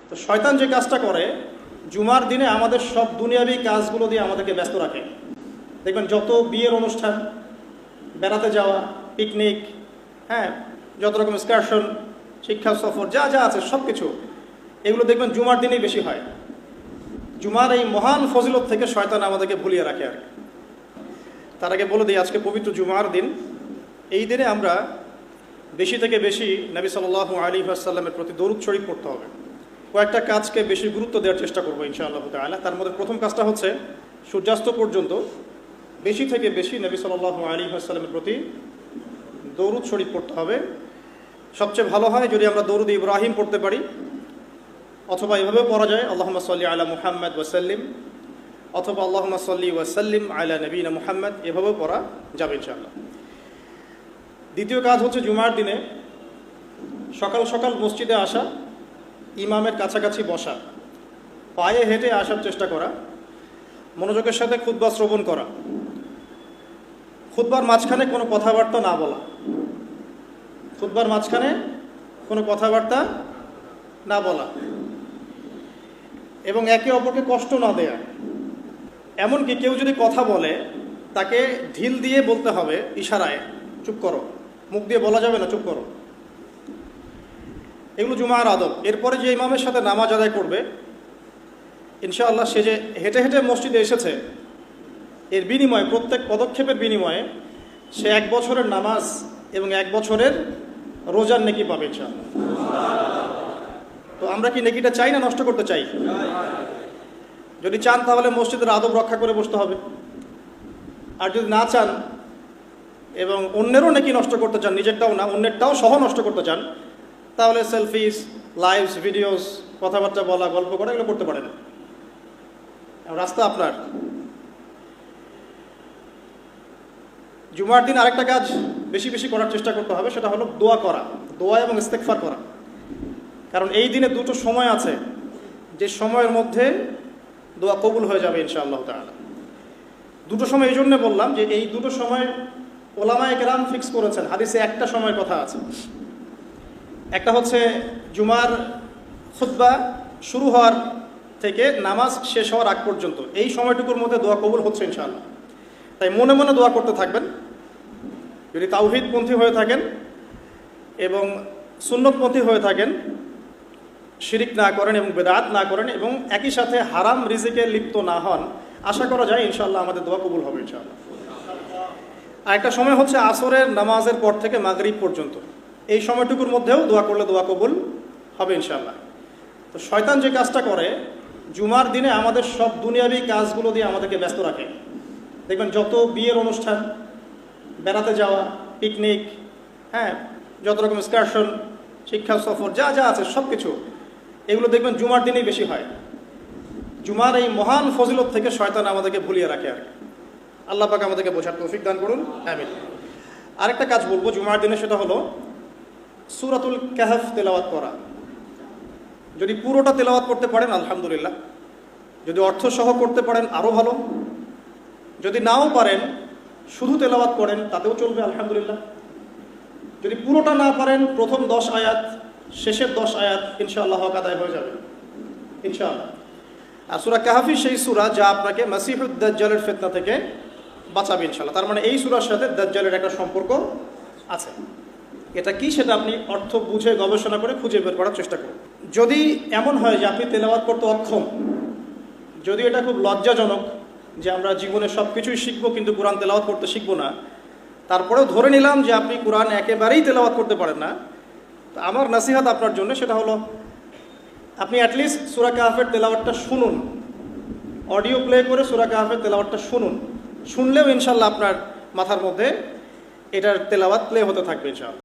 তো শয়তান যে কাজটা করে, জুমার দিনে আমাদের সব দুনিয়াবি কাজগুলো দিয়ে আমাদেরকে ব্যস্ত রাখে। দেখবেন যত বিয়ের অনুষ্ঠান, বেড়াতে যাওয়া, পিকনিক, হ্যাঁ, যত রকম এক্সকারশন, শিক্ষা সফর, যা যা আছে সব কিছু, এগুলো দেখবেন জুমার দিনেই বেশি হয়। জুমার এই মহান ফজিলত থেকে শয়তান আমাদেরকে ভুলিয়ে রাখে আর কি। তার আগে বলে দিই, আজকে পবিত্র জুমার দিন। এই দিনে আমরা বেশি থেকে বেশি নবী সাল্লাল্লাহু আলাইহি ওয়াসাল্লামের প্রতি দরুদ শরীফ পড়তে হবে। কয়েকটা কাজকে বেশি গুরুত্ব দেওয়ার চেষ্টা করবো ইনশাআল্লাহ তাআলা। তার মধ্যে প্রথম কাজটা হচ্ছে সূর্যাস্ত পর্যন্ত বেশি থেকে বেশি নবী সাল্লাল্লাহু আলাইহি ওয়াসাল্লামের প্রতি দরুদ শরীফ পড়তে হবে। সবচেয়ে ভালো হয় যদি আমরা দরুদ ইব্রাহিম পড়তে পারি, অথবা এভাবেও পড়া যায় আল্লাহুম্মা সাল্লি আলা মুহাম্মাদ ওয়া সাল্লিম, অথবা আল্লাহুম্মা সাল্লি ওয়া সাল্লিম আলা নবিয়িনা মুহাম্মাদ, এভাবেও পড়া যাবে ইনশাআল্লাহ। দ্বিতীয় কাজ হচ্ছে জুমার দিনে সকাল সকাল মসজিদে আসা, ইমামের কাছাকাছি বসা, পায়ে হেঁটে আসার চেষ্টা করা, মনোযোগের সাথে খুতবা শ্রবণ করা, খুতবার মাঝখানে কোনো কথাবার্তা না বলা, খুতবার মাঝখানে কোনো কথাবার্তা না বলা, এবং একে অপরকে কষ্ট না দেয়া। এমনকি কেউ যদি কথা বলে তাকে ঢিল দিয়ে বলতে হবে, ইশারায়, চুপ করো, মুখ দিয়ে বলা যাবে না, চুপ করো। এগুলো জুমার আদব। এরপরে যে ইমামের সাথে নামাজ আদায় করবে, ইনশাআল্লাহ সে যে হেঁটে হেঁটে মসজিদে এসেছে, এর বিনিময়ে, প্রত্যেক পদক্ষেপের বিনিময়ে সে 1 বছরের নামাজ এবং 1 বছরের রোজার নেকি পাবে ইনশাআল্লাহ। তো আমরা কি নেকিটা চাই না নষ্ট করতে চাই? যদি চান তাহলে মসজিদের আদব রক্ষা করে বসতে হবে। আর যদি না চান এবং অন্যেরও নেকি নষ্ট করতে চান, নিজেরটাও না অন্যেরটাও সহ নষ্ট করতে চান, তাহলে সেলফিস, লাইভস, ভিডিওস, কথাবার্তা বলা, গল্প করা, এগুলো করতে পারেন। রাস্তা আপনার। জুমার দিন আরেকটা কাজ বেশি বেশি করার চেষ্টা করতে হবে, সেটা হলো দোয়া করা, দোয়া এবং ইস্তেগফার করা। কারণ এই দিনে দুটো সময় আছে যে সময়ের মধ্যে দোয়া কবুল হয়ে যাবে ইনশাআল্লাহ তাআলা। দুটো সময় এই জন্য বললাম যে এই দুটো সময় ওলামায়ে কেরাম ফিক্স করেছেন, হাদিসে একটা সময়ের কথা আছে। একটা হচ্ছে জুমার খুতবা শুরু হওয়ার থেকে নামাজ শেষ হওয়ার আগ পর্যন্ত, এই সময়টুকুর মধ্যে দোয়া কবুল হচ্ছে ইনশাআল্লাহ। তাই মনে মনে দোয়া করতে থাকবেন। যদি তাওহীদপন্থী হয়ে থাকেন এবং সুন্নতপন্থী হয়ে থাকেন, শিরিক না করেন এবং বেদাত না করেন, এবং একই সাথে হারাম রিজিকে লিপ্ত না হন, আশা করা যায় ইনশাআল্লাহ আমাদের দোয়া কবুল হবে ইনশাআল্লাহ। আরেকটা সময় হচ্ছে আসরের নামাজের পর থেকে মাগরিব পর্যন্ত, এই সময়টুকুর মধ্যেও দোয়া করলে দোয়া কবুল হবে ইনশাআল্লাহ। তো শয়তান যে কাজটা করে, জুমার দিনে আমাদের সব দুনিয়াবি কাজগুলো দিয়ে আমাদেরকে ব্যস্ত রাখে। দেখবেন যত বিয়ের অনুষ্ঠান, বেড়াতে যাওয়া, পিকনিক, হ্যাঁ, যত রকম এক্সকারশন, শিক্ষা সফর, যা যা আছে সব কিছু, এগুলো দেখবেন জুমার দিনেই বেশি হয়। জুমার এই মহান ফজিলত থেকে শয়তান আমাদেরকে ভুলিয়ে রাখে আর কি। আল্লাহ পাক আমাদেরকে বোঝার তৌফিক দান করুন, আমিন। আরেকটা কাজ বলবো জুমার দিনে, সেটা হলো সূরাতুল কাহফ তেলাওয়াত করা। যদি পুরোটা তেলাওয়াত করতে পারেন আলহামদুলিল্লাহ, যদি অর্থ সহ করতে পারেন আরও ভালো, যদি নাও পারেন শুধু তেলাওয়াত করেন তাতেও চলবে আলহামদুলিল্লাহ। যদি পুরোটা না পারেন, প্রথম 10 আয়াত, শেষের 10 আয়াত ইনশাআল্লাহ হক আদায় হয়ে যাবে ইনশাআল্লাহ। আর সূরা কাহফি সেই সূরা যা আপনাকে মাসিহুদ দাজ্জালের ফিতনা থেকে বাঁচাবে ইনশাআল্লাহ। তার মানে এই সূরার সাথে দাজ্জালের একটা সম্পর্ক আছে। এটা কি সেটা আপনি অর্থ বুঝে গবেষণা করে খুঁজে বের করার চেষ্টা করুন। যদি এমন হয় যে আপনি তেলাওয়াত করতে অক্ষম, যদি এটা খুব লজ্জাজনক যে আমরা জীবনে সব কিছুই শিখবো কিন্তু কোরআন তেলাওয়াত করতে শিখবো না, তারপরেও ধরে নিলাম যে আপনি কোরআন একেবারেই তেলাওয়াত করতে পারেন না, তো আমার নসিহত আপনার জন্য সেটা হলো আপনি অ্যাটলিস্ট সূরা কাহফের তেলাওয়াতটা শুনুন, অডিও প্লে করে সূরা কাহফের তেলাওয়াতটা শুনুন। শুনলেও ইনশাআল্লাহ আপনার মাথার মধ্যে এটার তেলাওয়াত প্লে হতে থাকবে ইনশাআল্লাহ।